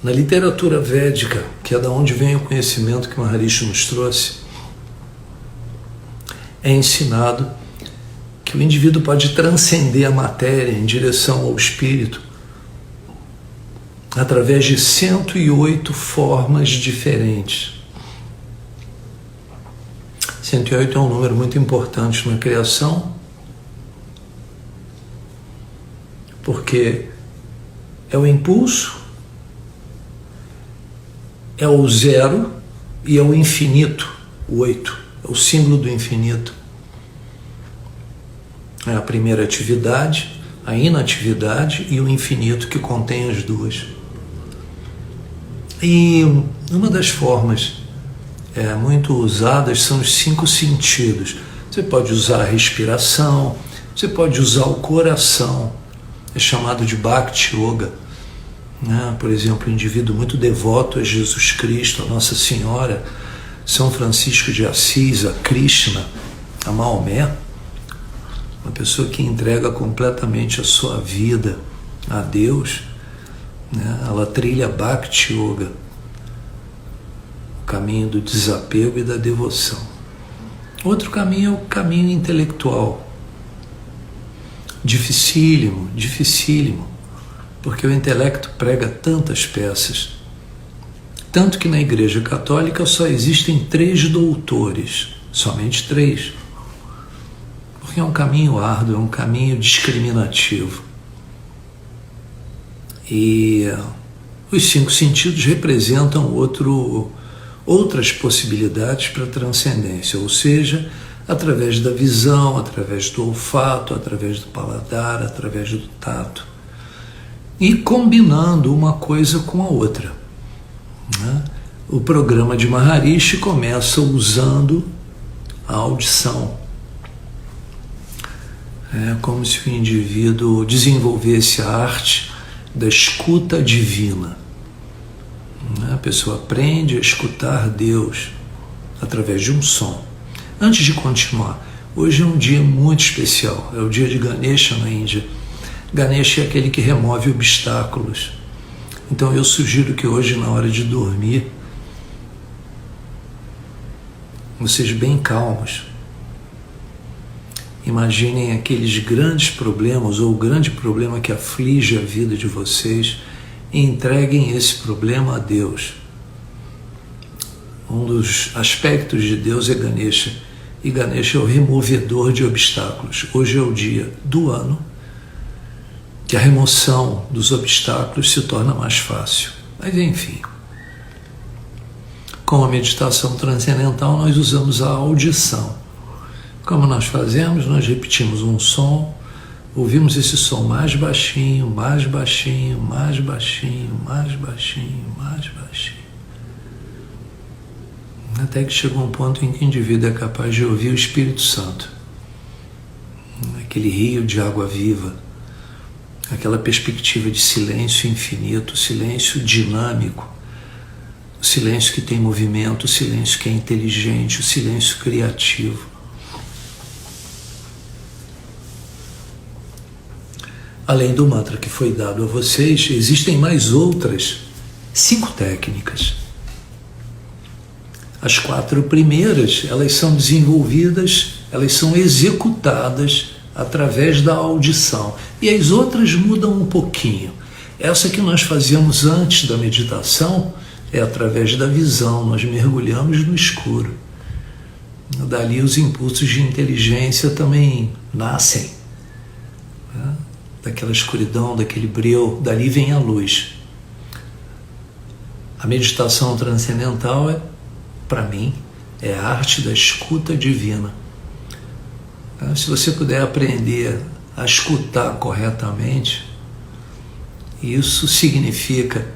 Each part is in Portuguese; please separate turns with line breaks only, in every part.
Na literatura védica, que é da onde vem o conhecimento que Maharishi nos trouxe, é ensinado que o indivíduo pode transcender a matéria em direção ao espírito através de 108 formas diferentes. 108 é um número muito importante na criação, porque é o impulso, é o zero e é o infinito, o 8, é o símbolo do infinito. É a primeira atividade, a inatividade e o infinito que contém as duas. E uma das formas muito usadas são os 5 sentidos. Você pode usar a respiração, você pode usar o coração, é chamado de Bhakti Yoga. Por exemplo, um indivíduo muito devoto a Jesus Cristo, a Nossa Senhora, São Francisco de Assis, a Krishna, a Maomé, uma pessoa que entrega completamente a sua vida a Deus, ela trilha Bhakti Yoga, o caminho do desapego e da devoção. Outro caminho é o caminho intelectual, dificílimo, porque o intelecto prega tantas peças, tanto que na Igreja Católica só existem 3 doutores, somente 3, porque é um caminho árduo, é um caminho discriminativo. E os 5 sentidos representam outras possibilidades para a transcendência, ou seja, através da visão, através do olfato, através do paladar, através do tato, e combinando uma coisa com a outra. O programa de Maharishi começa usando a audição. É como se o indivíduo desenvolvesse a arte da escuta divina. A pessoa aprende a escutar Deus através de um som. Antes de continuar, hoje é um dia muito especial, é o dia de Ganesha na Índia. Ganesha é aquele que remove obstáculos. Então eu sugiro que hoje, na hora de dormir, vocês bem calmos, imaginem aqueles grandes problemas ou o grande problema que aflige a vida de vocês e entreguem esse problema a Deus. Um dos aspectos de Deus é Ganesha, e Ganesha é o removedor de obstáculos. Hoje é o dia do ano que a remoção dos obstáculos se torna mais fácil. Mas enfim, com a meditação transcendental nós usamos a audição. Como nós fazemos? Nós repetimos um som, ouvimos esse som mais baixinho, mais baixinho, mais baixinho, mais baixinho, mais baixinho, até que chega um ponto em que o indivíduo é capaz de ouvir o Espírito Santo, aquele rio de água viva, aquela perspectiva de silêncio infinito, silêncio dinâmico, o silêncio que tem movimento, o silêncio que é inteligente, o silêncio criativo. Além do mantra que foi dado a vocês, existem mais outras 5 técnicas. As 4 primeiras, elas são desenvolvidas, elas são executadas através da audição. E as outras mudam um pouquinho. Essa que nós fazíamos antes da meditação é através da visão, nós mergulhamos no escuro. Dali os impulsos de inteligência também nascem. Daquela escuridão, daquele breu, dali vem a luz. A meditação transcendental para mim, é a arte da escuta divina. Se você puder aprender a escutar corretamente, isso significa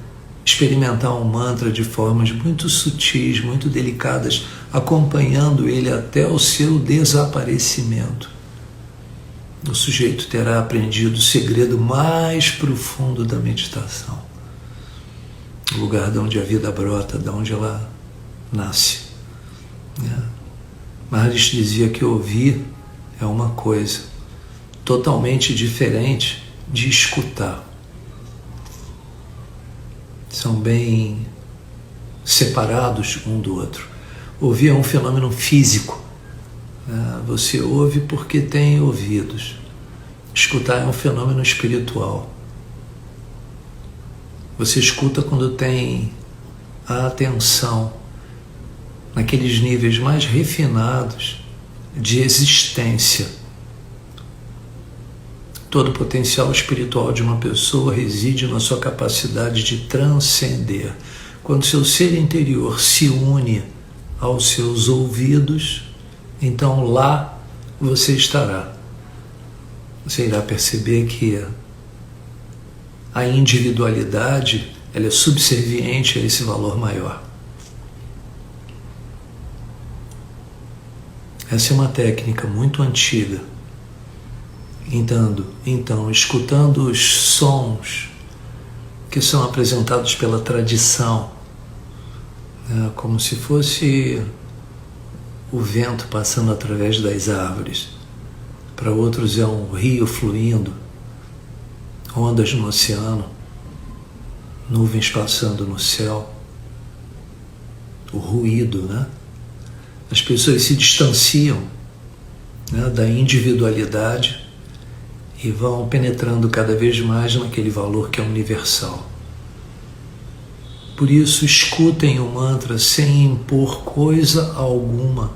experimentar um mantra de formas muito sutis, muito delicadas, acompanhando ele até o seu desaparecimento. O sujeito terá aprendido o segredo mais profundo da meditação, o lugar de onde a vida brota, de onde ela nasce. Maharishi dizia que ouvir é uma coisa totalmente diferente de escutar. são bem separados um do outro. Ouvir é um fenômeno físico. Você ouve porque tem ouvidos. Escutar é um fenômeno espiritual. Você escuta quando tem a atenção naqueles níveis mais refinados de existência. Todo o potencial espiritual de uma pessoa reside na sua capacidade de transcender. Quando seu ser interior se une aos seus ouvidos, então lá você estará. Você irá perceber que a individualidade ela é subserviente a esse valor maior. Essa é uma técnica muito antiga. Então, escutando os sons que são apresentados pela tradição, como se fosse o vento passando através das árvores. Para outros é um rio fluindo, ondas no oceano, nuvens passando no céu, o ruído, né? As pessoas se distanciam, né, da individualidade e vão penetrando cada vez mais naquele valor que é universal. Por isso, escutem o mantra sem impor coisa alguma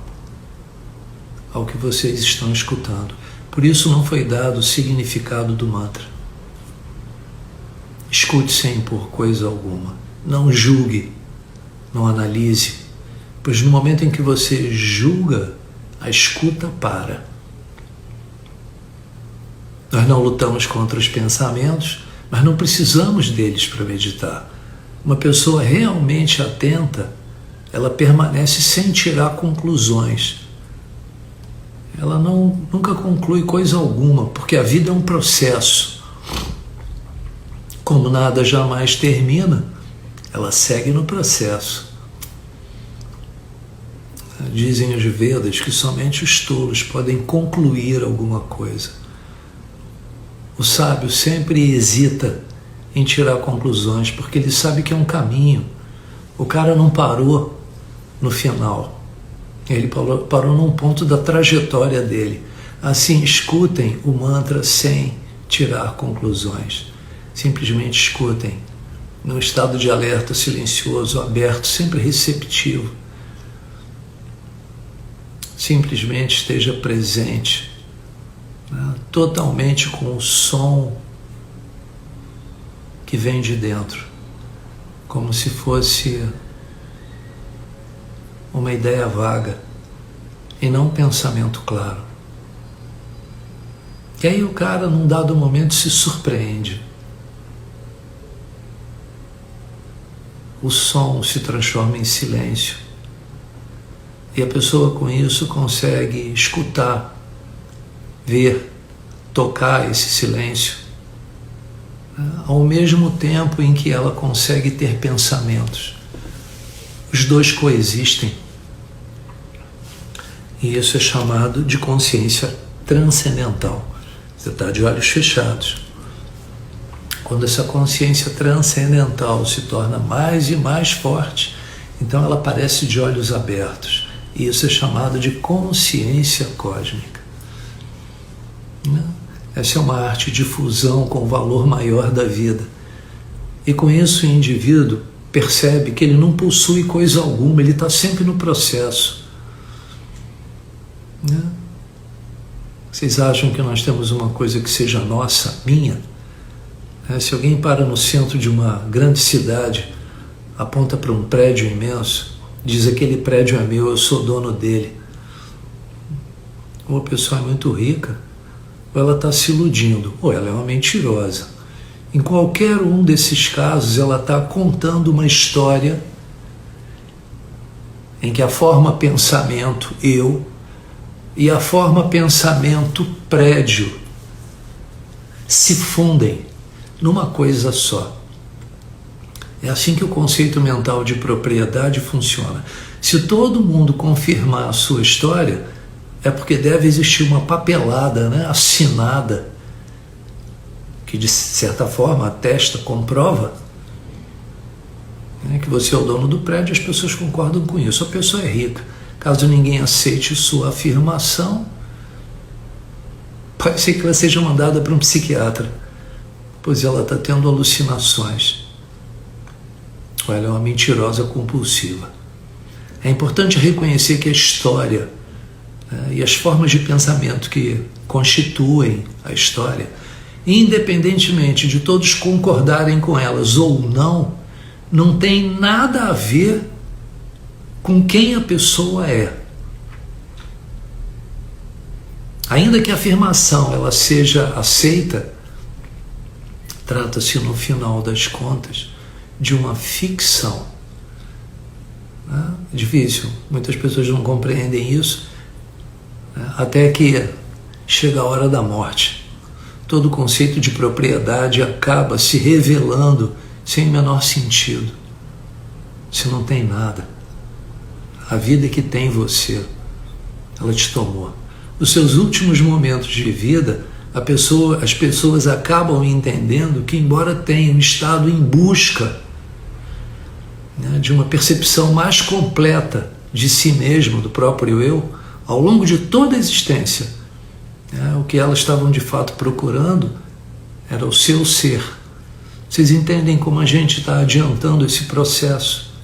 ao que vocês estão escutando. Por isso não foi dado o significado do mantra. Escute sem impor coisa alguma. Não julgue, não analise, pois no momento em que você julga, a escuta para. Nós não lutamos contra os pensamentos, mas não precisamos deles para meditar. Uma pessoa realmente atenta, ela permanece sem tirar conclusões. Ela nunca conclui coisa alguma, porque a vida é um processo. Como nada jamais termina, ela segue no processo. Dizem os Vedas que somente os tolos podem concluir alguma coisa. O sábio sempre hesita em tirar conclusões, porque ele sabe que é um caminho. O cara não parou no final. Ele parou num ponto da trajetória dele. Assim, escutem o mantra sem tirar conclusões. Simplesmente escutem, num estado de alerta silencioso, aberto, sempre receptivo. Simplesmente esteja presente, né, totalmente com o som que vem de dentro, como se fosse uma ideia vaga e não um pensamento claro. E aí o cara, num dado momento, se surpreende. O som se transforma em silêncio. E a pessoa com isso consegue escutar, ver, tocar esse silêncio, ao mesmo tempo em que ela consegue ter pensamentos. Os dois coexistem. E isso é chamado de consciência transcendental. Você está de olhos fechados. Quando essa consciência transcendental se torna mais e mais forte, então ela aparece de olhos abertos. E isso é chamado de consciência cósmica. Essa é uma arte de fusão com o valor maior da vida. E com isso o indivíduo percebe que ele não possui coisa alguma, ele está sempre no processo. Vocês acham que nós temos uma coisa que seja nossa, minha? Se alguém para no centro de uma grande cidade, aponta para um prédio imenso, diz: aquele prédio é meu, eu sou dono dele. Ou a pessoa é muito rica, ou ela está se iludindo, ou ela é uma mentirosa. Em qualquer um desses casos, ela está contando uma história em que a forma pensamento eu e a forma pensamento prédio se fundem numa coisa só. É assim que o conceito mental de propriedade funciona. Se todo mundo confirmar a sua história, é porque deve existir uma papelada, né, assinada, que de certa forma atesta, comprova né, que você é o dono do prédio, as pessoas concordam com isso. A pessoa é rica. Caso ninguém aceite sua afirmação, pode ser que ela seja mandada para um psiquiatra, pois ela está tendo alucinações. Ou ela é uma mentirosa compulsiva. É importante reconhecer que a história, né, e as formas de pensamento que constituem a história, independentemente de todos concordarem com elas ou não tem nada a ver com quem a pessoa é. Ainda que a afirmação ela seja aceita, trata-se no final das contas de uma ficção. É difícil, muitas pessoas não compreendem isso, né, até que chega a hora da morte. Todo o conceito de propriedade acaba se revelando sem o menor sentido. Se não tem nada. A vida que tem você, ela te tomou. Nos seus últimos momentos de vida, as pessoas acabam entendendo que, embora tenham estado em busca, né, de uma percepção mais completa de si mesmo, do próprio eu, ao longo de toda a existência, o que elas estavam de fato procurando era o seu ser. Vocês entendem como a gente está adiantando esse processo?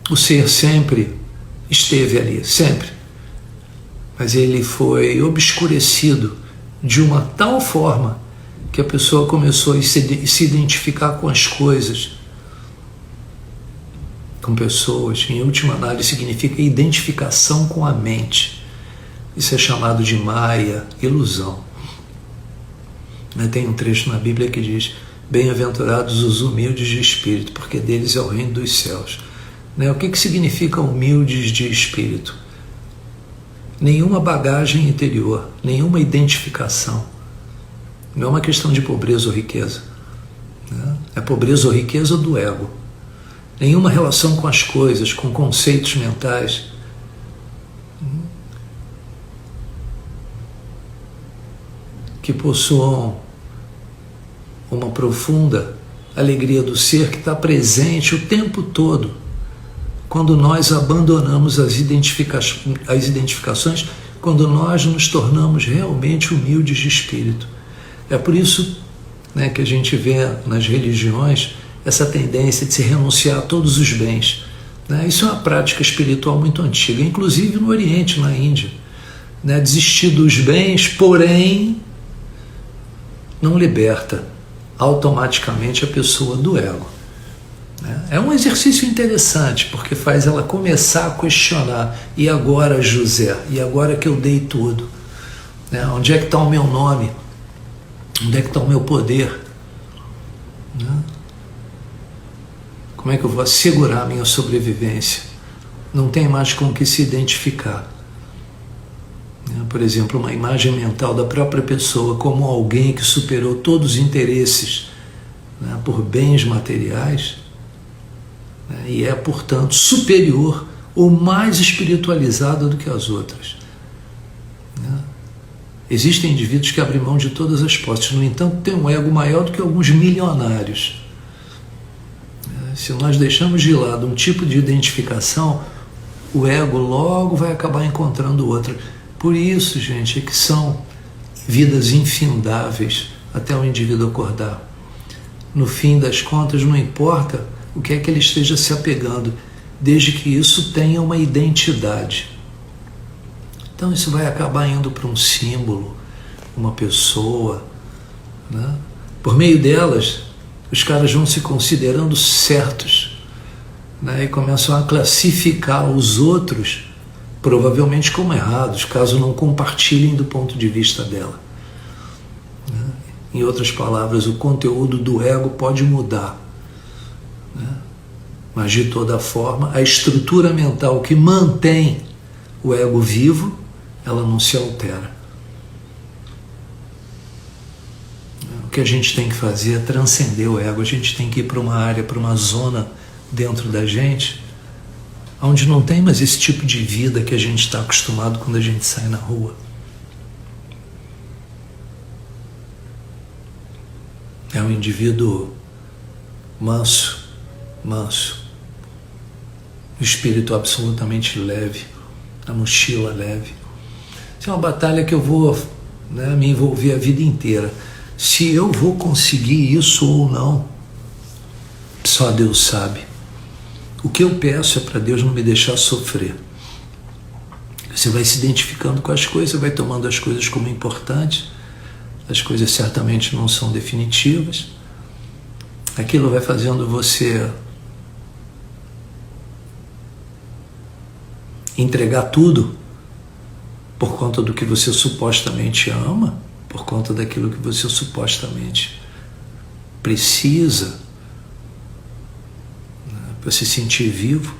O ser sempre esteve ali, sempre. Mas ele foi obscurecido de uma tal forma que a pessoa começou a se identificar com as coisas, com pessoas. Em última análise, significa identificação com a mente. Isso é chamado de Maya, ilusão. Tem um trecho na Bíblia que diz: bem-aventurados os humildes de espírito, porque deles é o reino dos céus. O que significa humildes de espírito? Nenhuma bagagem interior, nenhuma identificação. Não é uma questão de pobreza ou riqueza. É pobreza ou riqueza do ego. Nenhuma relação com as coisas, com conceitos mentais. Que possuam uma profunda alegria do ser que está presente o tempo todo, quando nós abandonamos as identificações, quando nós nos tornamos realmente humildes de espírito. É por isso, né, que a gente vê nas religiões essa tendência de se renunciar a todos os bens. Isso é uma prática espiritual muito antiga, inclusive no Oriente, na Índia. Desistir dos bens, porém, não liberta automaticamente a pessoa do ego. É um exercício interessante, porque faz ela começar a questionar: e agora, José? E agora que eu dei tudo? Onde é que está o meu nome? Onde é que está o meu poder? Como é que eu vou assegurar a minha sobrevivência? Não tem mais com o que se identificar. Por exemplo, uma imagem mental da própria pessoa como alguém que superou todos os interesses, por bens materiais, e é, portanto, superior ou mais espiritualizada do que as outras. Existem indivíduos que abrem mão de todas as posses, no entanto, têm um ego maior do que alguns milionários. Se nós deixamos de lado um tipo de identificação, o ego logo vai acabar encontrando outra. Por isso, gente, é que são vidas infindáveis até o indivíduo acordar. No fim das contas, não importa o que é que ele esteja se apegando, desde que isso tenha uma identidade. Então isso vai acabar indo para um símbolo, uma pessoa, Por meio delas, os caras vão se considerando certos, e começam a classificar os outros provavelmente como errados, caso não compartilhem do ponto de vista dela. Em outras palavras, o conteúdo do ego pode mudar, mas de toda forma, a estrutura mental que mantém o ego vivo, ela não se altera. O que a gente tem que fazer é transcender o ego. A gente tem que ir para uma área, para uma zona dentro da gente, onde não tem mais esse tipo de vida que a gente está acostumado quando a gente sai na rua. É um indivíduo manso, manso, o espírito absolutamente leve, a mochila leve. Isso é uma batalha que eu vou, me envolver a vida inteira. Se eu vou conseguir isso ou não, só Deus sabe. O que eu peço é para Deus não me deixar sofrer. Você vai se identificando com as coisas, vai tomando as coisas como importantes, as coisas certamente não são definitivas. Aquilo vai fazendo você entregar tudo por conta do que você supostamente ama, por conta daquilo que você supostamente precisa, para se sentir vivo.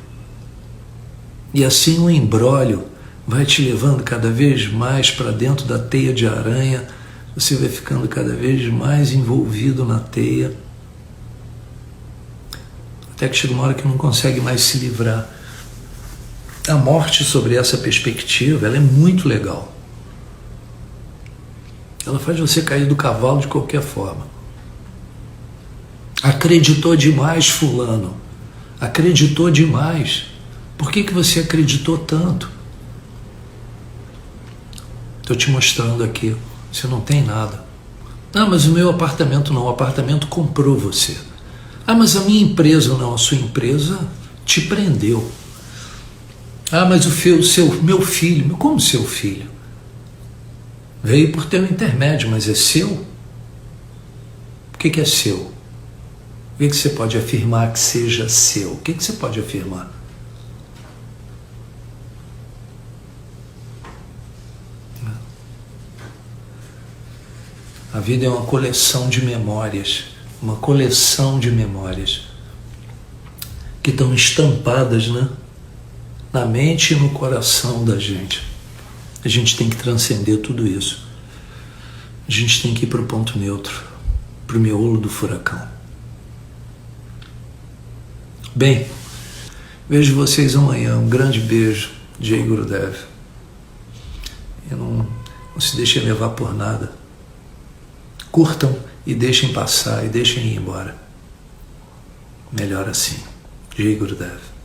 E assim o imbróglio vai te levando cada vez mais para dentro da teia de aranha, você vai ficando cada vez mais envolvido na teia, até que chega uma hora que não consegue mais se livrar. A morte, sobre essa perspectiva, ela é muito legal. Ela faz você cair do cavalo de qualquer forma. Acreditou demais, fulano. Acreditou demais. Por que você acreditou tanto? Estou te mostrando aqui. Você não tem nada. Ah, mas o meu apartamento não. O apartamento comprou você. Ah, mas a minha empresa não. A sua empresa te prendeu. Ah, mas meu filho. Como seu filho? Veio por teu intermédio, mas é seu? O que é seu? O que você pode afirmar que seja seu? O que você pode afirmar? A vida é uma coleção de memórias, que estão estampadas, na mente e no coração da gente. A gente tem que transcender tudo isso. A gente tem que ir para o ponto neutro, para o miolo do furacão. Bem, vejo vocês amanhã. Um grande beijo, Jai Gurudev. E não se deixem levar por nada. Curtam e deixem passar e deixem ir embora. Melhor assim. Jai Gurudev.